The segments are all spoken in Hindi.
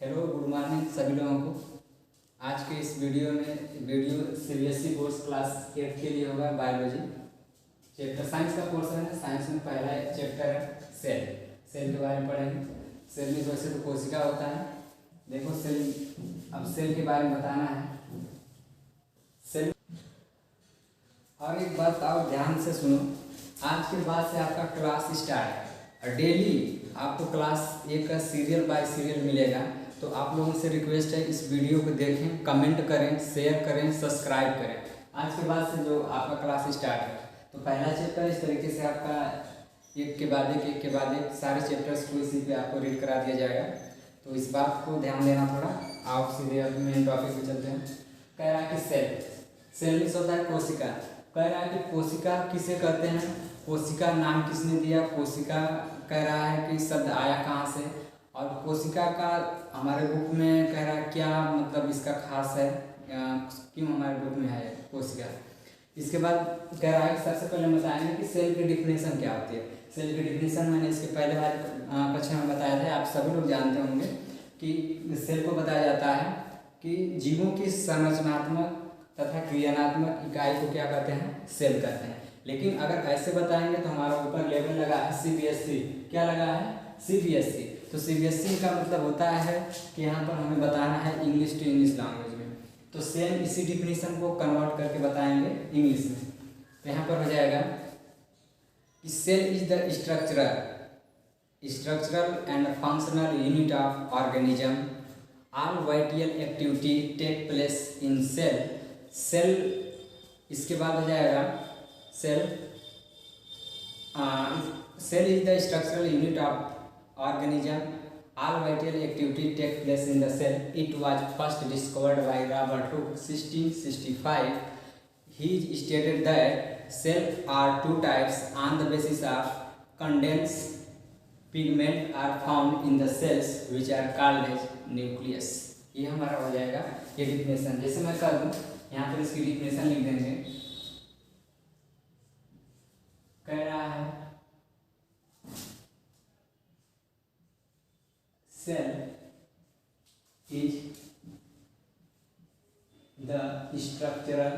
हेलो, गुड मॉर्निंग सभी लोगों को। आज के इस वीडियो सीबीएसई बोर्ड क्लास 8 के लिए होगा बायोलॉजी चैप्टर। साइंस का पोर्शन है। साइंस में पहला चैप्टर है सेल। सेल के बारे में पढ़ेंगे। सेल में वैसे तो कोशिका होता है। देखो सेल, अब सेल के बारे में बताना है। सेल और एक बात आप ध्यान से सुनो, आज के बाद से आपका क्लास स्टार्ट है और डेली आपको क्लास 1 का सीरियल बाय सीरियल मिलेगा। तो आप लोगों से रिक्वेस्ट है, इस वीडियो को देखें, कमेंट करें, शेयर करें, सब्सक्राइब करें। आज के बाद से जो आपका क्लास स्टार्ट है, तो पहला चैप्टर इस तरीके से आपका एक के बाद एक सारे चैप्टर्स को इसी पे आपको रीड करा दिया जाएगा। तो इस बात को ध्यान देना थोड़ा। आप सीधे अब मेन टॉपिक पे चलते हैं। कह रहा है कि सेल मीन्स होता है कोशिका। कह रहा है कि कोशिका किसे कहते हैं, कोशिका नाम किसने दिया, कोशिका कह रहा है कि शब्द आया कहाँ से, और कोशिका का हमारे बुक में कह रहा है क्या मतलब इसका खास है, क्यों हमारे बुक में है कोशिका। इसके बाद कह रहा है कि सबसे पहले बताएंगे कि सेल की डिफिनेशन क्या होती है। सेल की डिफिनेशन मैंने इसके पहले वाले कक्षा में बताया था, आप सभी लोग जानते होंगे कि सेल को बताया जाता है कि जीवों की संरचनात्मक तथा क्रियात्मक इकाई को क्या कहते हैं, सेल कहते हैं। लेकिन अगर ऐसे बताएंगे तो हमारा ऊपर लेवल लगा है सीबीएसई। क्या लगा है, सीबीएसई। तो सीबीएसई का मतलब होता है कि यहाँ पर हमें बताना है इंग्लिश टू इंग्लिश लैंग्वेज में। तो सेम इसी डिफिनीशन को कन्वर्ट करके बताएंगे इंग्लिश में। तो यहाँ पर हो जाएगा कि cell is the structural and functional unit of organism. All vital activity take place in cell. Cell इसके बाद हो जाएगा cell is the structural unit of organism. All vital activity take place in the cell. It was first discovered by Robert Hooke 1665. He stated that cells are two types on the basis of condensed pigment are found in the cells which are called as nucleus. ये हमारा हो जाएगा ये डिफिनेशन। जैसे मैं कर दूँ यहाँ पर इसकी डिफिनेशन लिख देंगे। कह रहा है cell is the structural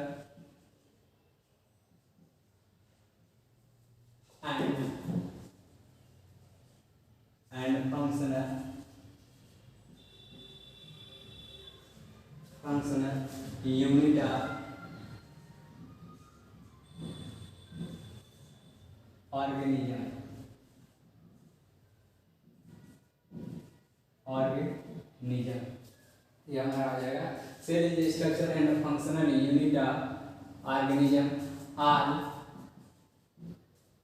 and functional unit of organism ये हमारा हो जाएगा। Cell is the structure and functional unit of organism. All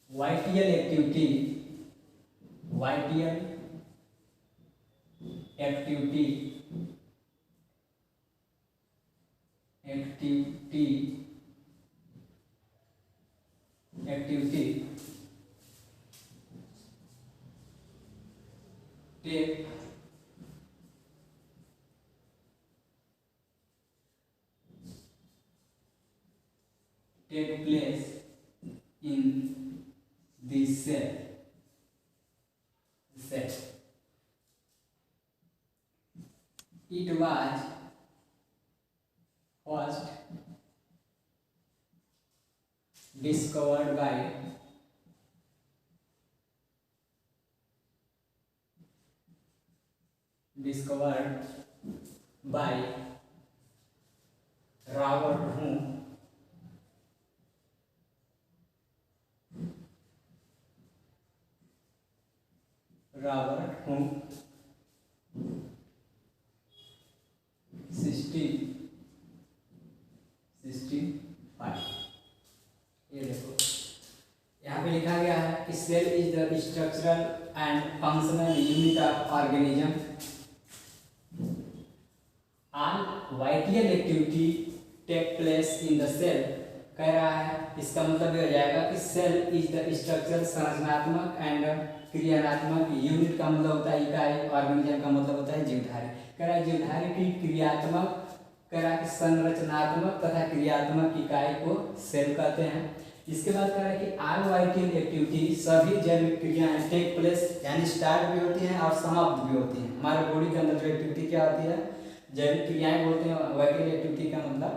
vital activity take place in the cell. It was first discovered by Robert Hooke Robert Hooke 1665। ये देखो यहाँ पे लिखा गया है कि cell is the structural and functional unit of organism. All vital activity take place in the cell. कह रहा है इसका मतलब ये हो जाएगा कि सेल इज द स्ट्रक्चरल संरचनात्मक एंड क्रियात्मक यूनिट का मतलब होता है इकाई, ऑर्गेनिज्म का मतलब होता है जीवधारी। कह रहा है जीवधारी की क्रियात्मक, कह रहा है कि संरचनात्मक तथा क्रियात्मक इकाई को सेल कहते हैं। इसके बाद कह रहा है कि ऑल वाइटल एक्टिविटी, सभी जैविक क्रियाएं टेक प्लेस, यानी स्टार्ट भी होती हैं और समाप्त भी होती हैं। हमारे बॉडी के अंदर जो एक्टिविटी क्या होती है, जैविक क्रियाएं बोलते हैं वाइटल एक्टिविटी का मतलब।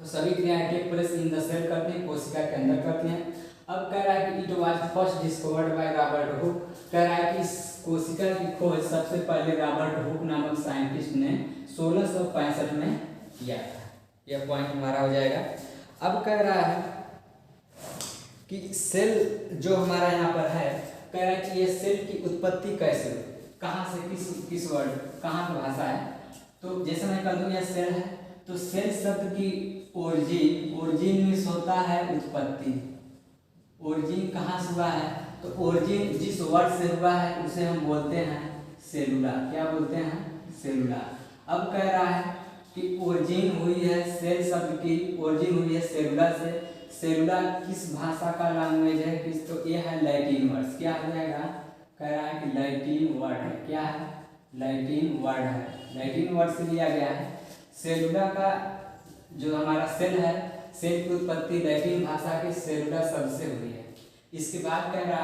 तो सभी क्रियाएं take place in the cell करती हैं, कोशिका के अंदर करती हैं। अब कह रहा है कि it was first discovered by Robert Hooke. कह रहा है कि इस कोशिका की खोज सबसे पहले रॉबर्ट हुक नामक साइंटिस्ट ने 1665 में किया था। यह पॉइंट हमारा हो जाएगा। अब कह रहा है कि सेल जो हमारा यहाँ पर है, कह रहा है कि ये सेल की उत्पत्ति कैसे हुई, कहाँ से, किस वर्ड, कहाँ की भाषा है। तो जैसे मैं कह दूँ यह सेल है, तो सेल शब्द की ओरिजिन मीन्स होता है उत्पत्ति। ओरिजिन कहाँ से हुआ है, तो ओरिजिन जिस वर्ड से हुआ है उसे हम बोलते हैं सेलुला। क्या बोलते हैं, सेलुला। अब कह रहा है कि ओरिजिन हुई है सेल शब्द की, ओरिजिन हुई है सेलुला से। सेलुला किस भाषा का लैंग्वेज है, किस, तो ये है लैटिन वर्ड। क्या हो जाएगा, कह रहा है कि लैटिन वर्ड है। क्या है, लैटिन वर्ड है, लैटिन वर्ड से लिया गया है। सेलुला का जो हमारा सेल है, सेल की उत्पत्ति लैटिन भाषा के सेलुला शब्द से हुई है। इसके बाद कह रहा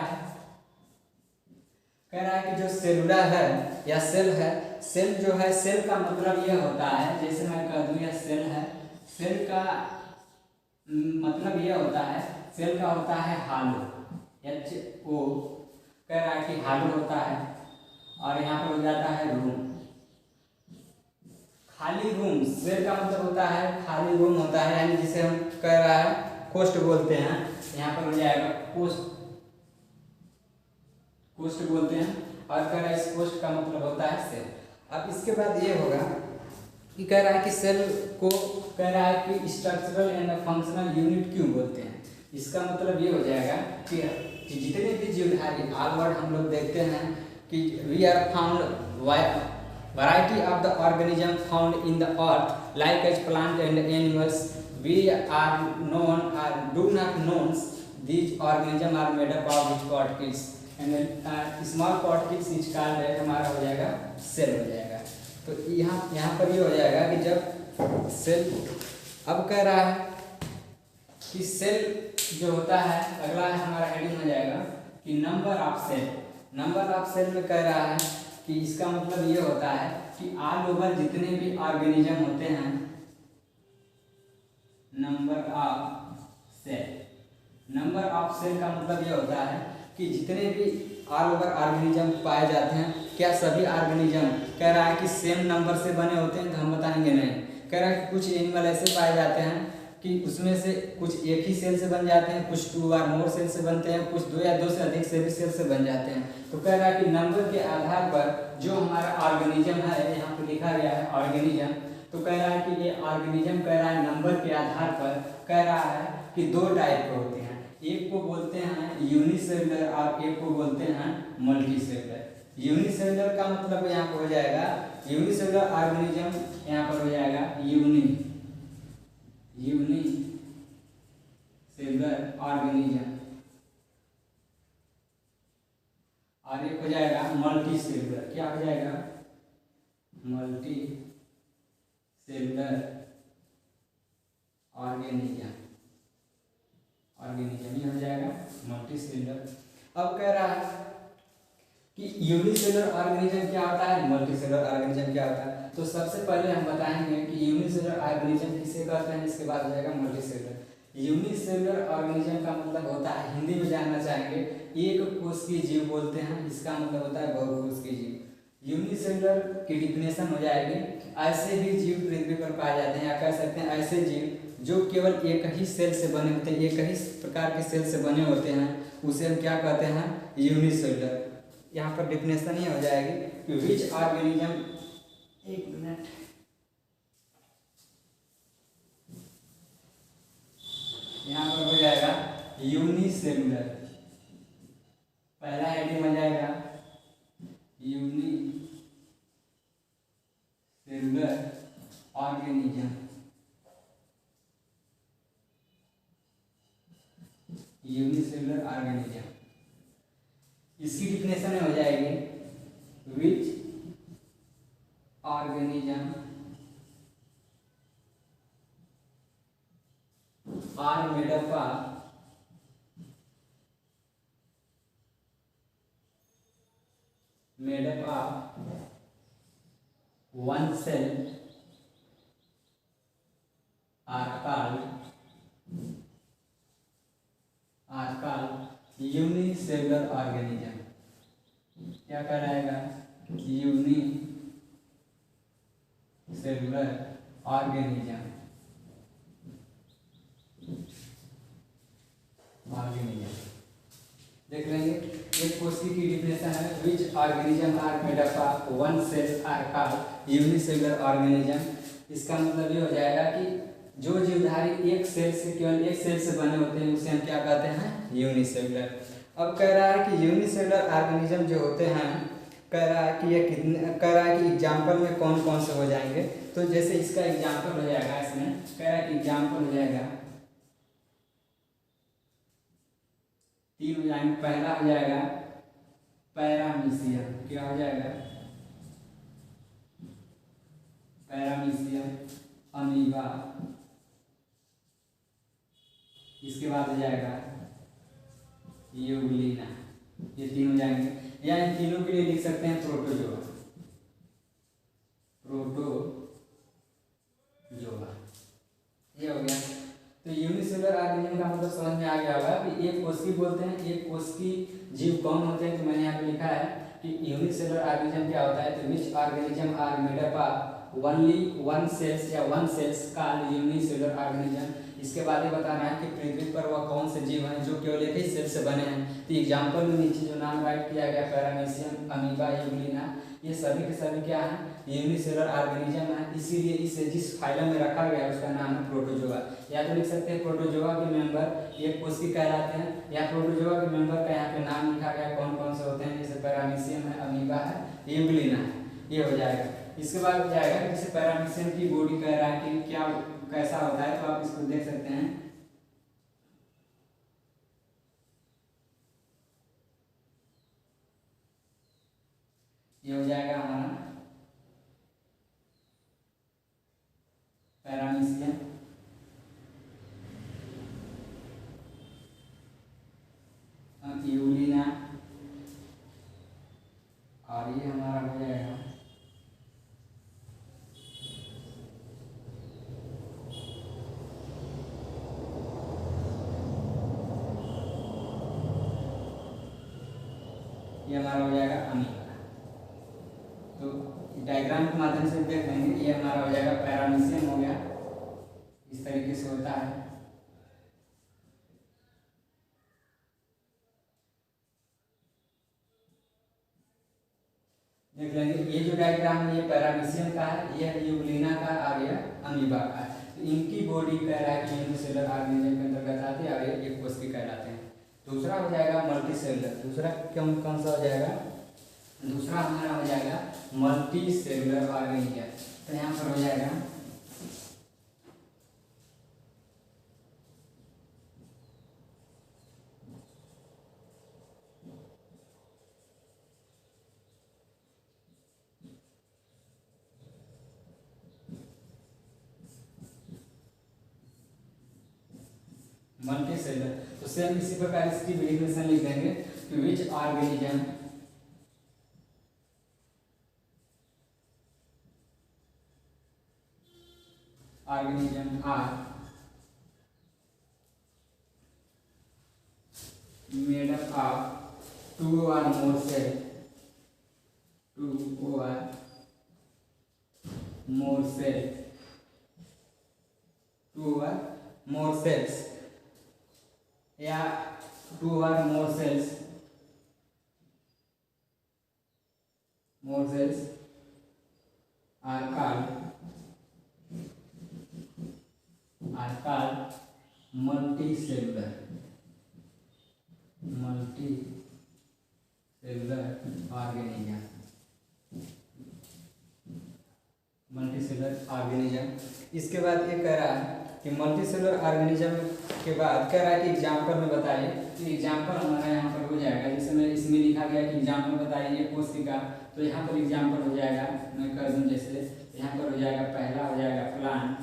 है कि जो सेलुला है या सेल है, सेल जो है, सेल का मतलब यह होता है, जैसे मैं कह दूं यह सेल है, सेल का मतलब यह होता है, सेल का होता है हालो, HO। कह रहा है कि हालो होता है, और यहाँ पर हो जाता है रूम, खाली रूम। सेल का मतलब होता है खाली रूम होता है, यानी जिसे हम कह रहा है कोष्ठ बोलते हैं। यहाँ पर हो जाएगा कोष्ठ बोलते हैं, और कह रहा है इस कोष्ठ का मतलब होता है सेल। अब इसके बाद ये होगा कि कह रहा है कि सेल को कह रहा है कि स्ट्रक्चरल एंड फंक्शनल यूनिट क्यों बोलते हैं। इसका मतलब ये हो जाएगा कि जितने भी जीवधारी ऑल वर्ड हम लोग देखते हैं कि we are found variety of the organism found in the earth like as plant and animals, we are known or do not know these organisms are made up of which particles and small particles is called हमारा हो जाएगा सेल हो जाएगा। तो यहाँ पर ये हो जाएगा कि जब सेल, अब कह रहा है कि सेल जो होता है, अगला हमारा हेडिंग हो जाएगा कि number of cell. Number of cell में कह रहा है कि इसका मतलब ये होता है कि ऑल ओवर जितने भी ऑर्गेनिज्म होते हैं, number of cell, number of cell का मतलब ये होता है कि जितने भी ऑल ओवर ऑर्गेनिज्म पाए जाते हैं, क्या सभी ऑर्गेनिज्म, कह रहा है कि सेम नंबर से बने होते हैं, तो हम बताएंगे नहीं। कह रहा है कि कुछ एनिमल ऐसे पाए जाते हैं कि उसमें से कुछ एक ही सेल से बन जाते हैं, कुछ 2 or more सेल से बनते हैं, कुछ 2 या 2 से अधिक से भी सेल से बन जाते हैं। तो कह रहा है कि नंबर के आधार पर जो हमारा ऑर्गेनिज्म है, यहाँ पे लिखा गया है ऑर्गेनिज्म, तो कह रहा है कि ये ऑर्गेनिज्म कह रहा है नंबर के आधार पर कह रहा है कि 2 टाइप के होते हैं। एक को बोलते हैं यूनिसेलुलर और एक को बोलते हैं मल्टीसेलुलर। यूनिसेलुलर का मतलब यहाँ पर हो जाएगा, यूनिसेलुलर ऑर्गेनिज्म यहाँ पर हो जाएगा यूनिसेलुलर ऑर्गेनिज्म, और एक हो जाएगा मल्टीसेलुलर। क्या हो जाएगा, मल्टीसेलुलर ऑर्गेनिज्म, ये हो जाएगा मल्टीसेलुलर। अब कह रहा है कि यूनिसेलुलर ऑर्गेनिज्म क्या होता है, मल्टीसेलुलर ऑर्गेनिज्म क्या होता है। तो सबसे पहले हम बताएंगे कि यूनिसेलुलर ऑर्गेनिज्म किसे कहते हैं, इसके बाद हो जाएगा मल्टीसेलुलर। यूनिसेलुलर ऑर्गेनिज्म का मतलब होता है, हिंदी में जानना चाहेंगे, एक कोशिकीय जीव बोलते हैं, इसका मतलब होता है बहुकोशिकीय जीव। यूनिसेलुलर की डिफिनेशन हो जाएगी, ऐसे भी जीव पृथ्वी पर पाए जाते हैं, या कह सकते हैं ऐसे जीव जो केवल एक ही सेल से बने होते हैं, एक ही प्रकार के सेल से बने होते हैं, उसे हम क्या कहते हैं, यूनिसेलुलर। यहाँ पर डिफिनेशन ही हो जाएगी कि विच ऑर्गेनिज्म, एक मिनट, यहाँ पर हो जाएगा यूनिसेलुलर, पहला हेडिंग हो जाएगा यूनिसेलुलर ऑर्गेनिज्म, यूनिसेलुलर ऑर्गेनिज्म। इसकी डिफिनेशन हो जाएगी which organism are made up of made up of one cell are called unicellular organism। क्या कहलाएगा? Unicellular organism. देख लेंगे एक कोशिका की डिफिनेशन है, which organism are made up of one cell are called unicellular organism. इसका मतलब ये हो जाएगा कि जो जीवधारी एक सेल से, केवल एक सेल से बने होते हैं उसे हम क्या कहते हैं? यूनिसेलुलर। अब कह रहा है कि यूनिसेलुलर ऑर्गेनिज्म जो होते हैं, कह रहा है कि ये कितने, कह रहा है कि एग्जाम्पल में कौन कौन से हो जाएंगे। तो जैसे इसका एग्जाम्पल हो जाएगा, इसमें कह रहा है कि एग्जाम्पल हो जाएगा 3 हो जाएंगे। पहला हो जाएगा पैरामीशियम। क्या हो जाएगा? Paramecium, amoeba. इसके बाद हो जाएगा यूग्लिना। ये 3 हो जाएंगे, या इन तीनों के लिए लिख सकते हैं प्रोटोजोआ। ये हो गया। तो यूनिसेलुलर ऑर्गेनिज्म का मतलब समझ में आ गया होगा कि एक कोशिकी बोलते हैं, एक कोशिकी जीव कौन होते हैं। तो मैंने यहाँ पे लिखा है कि यूनिसेलुलर ऑर्गेनिज्म क्या होता है। तो which organism are made up of only one cells या one cells called unicellular organism. इसके बाद ये बताना है कि पृथ्वी पर वह कौन से जीव हैं जो केवल एक ही सेल से बने हैं। तो एग्जाम्पल में नीचे जो नाम राइट किया गया, पैरामीशियम, अमीबा, यूग्लिना, ये सभी के सभी क्या हैं? यूनिसेलुलर ऑर्गेनिज्म है। इसीलिए इसे जिस फाइलम में रखा गया है उसका नाम है प्रोटोजोआ। या तो लिख सकते हैं प्रोटोजोआ के मेंबर एक कोशिका कहलाते हैं, या प्रोटोजोआ के मेंबर का यहाँ पे नाम लिखा गया कौन कौन से होते हैं। जैसे पैरामीशियम है, अमीबा है, यूग्लिना है। ये हो जाएगा। इसके बाद हो जाएगा जैसे पैरामीशियम की बॉडी कह रहा है कि क्या कैसा होता है, तो आप इसको देख सकते हैं। ये हो जाएगा हमारा पैरामीशियम। यूग्लिना, और ये हमारा हो जाएगा ये हमारा हो जाएगा अमीबा। तो डायग्राम के माध्यम से देख लेंगे। ये हमारा हो जाएगा पैरामीशियम हो गया, इस तरीके से होता है। देख लेंगे ये जो डायग्राम है, ये पैरामीशियम का है, ये यूग्लिना का, और ये अमीबा का है। तो इनकी बॉडी कह रहा है कि यूनिसेलुलर ऑर्गेनिज्म के अंतर्गत आती है, और ये एक कोशिका कहलाते हैं। दूसरा हो जाएगा मल्टीसेलुलर। दूसरा कौन कौन सा हो जाएगा? दूसरा हमारा हो जाएगा मल्टीसेलुलर ऑर्गेनिज्म। तो यहाँ पर हो जाएगा मल्टीसेलुलर। तो सेम इसी प्रकार इसकी डेफिनेशन लिख देंगे कि which organism are made up of 2 or more cells, 2 or more cells, 2 or more cells, या 2 or more cells are called multicellular organism। Multicellular organism. इसके बाद ये कह रहा है कि मल्टीसेलुलर ऑर्गेनिज्म के बाद कह रहा है कि एग्जाम्पल में बताइए। तो एग्जाम्पल हमारा यहाँ पर हो जाएगा, जैसे मैं इसमें लिखा गया कि एग्जाम्पल बताइए कोशिका। तो यहाँ पर एग्जाम्पल हो जाएगा, मैं कर दूँ जैसे यहाँ पर हो जाएगा, पहला हो जाएगा प्लांट,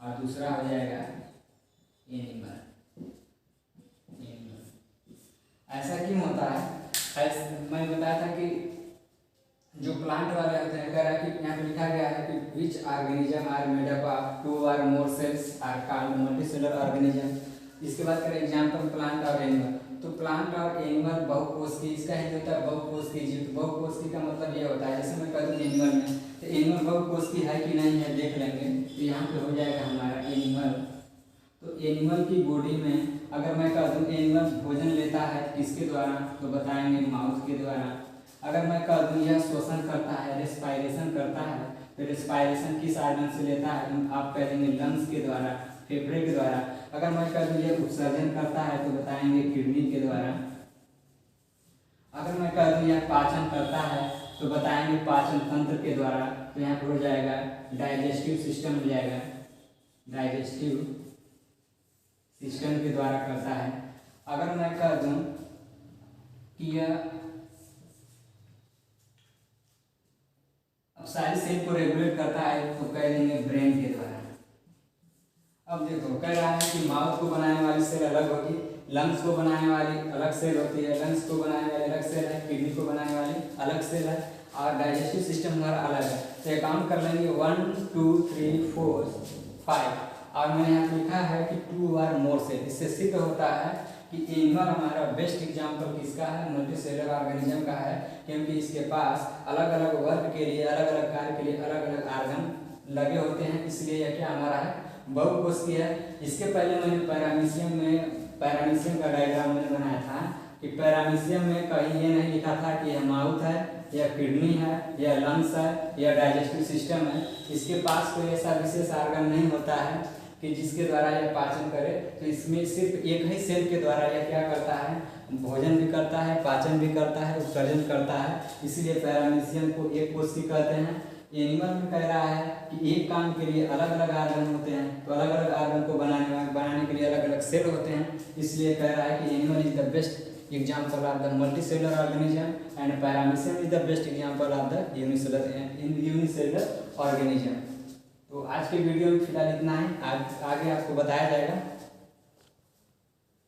और दूसरा हो जाएगा एनिमल। ऐसा क्यों होता है? मैं बताया था कि जो प्लांट वाले होते हैं, कह रहा है कि यहाँ पे लिखा गया है कि which organism are made up of 2 or more cells are called multicellular organism. इसके बाद करें एग्जाम्पल प्लांट और एनिमल। तो प्लांट और एनिमल बहुकोषी, इसका ही होता है बहुकोषी जीव। बहुकोषी का मतलब ये होता है, जैसे मैं कह दूँ एनिमल में, तो एनिमल बहुकोषी है कि नहीं है देख लेंगे। तो यहाँ पे हो जाएगा हमारा एनिमल। तो एनिमल की बॉडी में अगर मैं कह दूँ एनिमल भोजन लेता है किसके द्वारा, तो बताएंगे माउथ के द्वारा। अगर मैं कह दूँ यह श्वसन करता है, रेस्पायरेशन करता है, तो रेस्पायरेशन किस आर्गन से लेता है, तो आप कह देंगे लंग्स के द्वारा, फेफड़े के द्वारा। अगर मैं कह दूँ यह उत्सर्जन करता है, तो बताएंगे किडनी के द्वारा। अगर मैं कह दूँ यह पाचन करता है, तो बताएंगे पाचन तंत्र के द्वारा। तो यहाँ पर हो जाएगा डाइजेस्टिव सिस्टम हो जाएगा, डाइजेस्टिव सिस्टम के द्वारा करता है। अगर मैं कह दूँ कि यह सारी सेल को रेगुलेट करता है, तो कह देंगे ब्रेन के द्वारा। अब देखो कह रहा है कि माउथ को बनाने वाली सेल अलग होगी, लंग्स को बनाने वाली अलग सेल होती है, लंग्स को बनाने वाली अलग सेल है, किडनी को बनाने वाली अलग सेल है, और डाइजेस्टिव सिस्टम हमारा अलग है। तो ये काउंट कर लेंगे 1 2 3 4 5। और मैंने यहाँ लिखा है कि 2 or more सेल। इससे सिद्ध होता है कि एनिमल हमारा बेस्ट एग्जाम्पल किसका है, मल्टीसेलुलर ऑर्गेनिज्म का है, क्योंकि इसके पास अलग अलग वर्क के लिए, अलग अलग कार्य के लिए अलग अलग ऑर्गन लगे होते हैं। इसलिए यह क्या हमारा है, बहुकोषीय है। इसके पहले मैंने पैरामीशियम का डायग्राम मैंने बनाया था कि पैरामीशियम में कहीं ये नहीं लिखा था कि यह माउथ है, या किडनी है, या लंग्स है, या डाइजेस्टिव सिस्टम है। इसके पास कोई ऐसा विशेष ऑर्गन नहीं होता है कि जिसके द्वारा यह पाचन करे। तो इसमें सिर्फ एक ही सेल के द्वारा यह क्या करता है, भोजन भी करता है, पाचन भी करता है, उत्सर्जन करता है। इसीलिए पैरामीशियम को एक कोषी कहते हैं। एनिमल में कह रहा है कि एक काम के लिए अलग अलग ऑर्गन होते हैं, तो अलग अलग ऑर्गन को बनाने के लिए अलग अलग सेल होते हैं। इसलिए कह रहा है कि animal is the best example of the multicellular organism and paramecium is the best example of the unicellular organism. तो आज के वीडियो में फिलहाल इतना ही, आगे आपको बताया जाएगा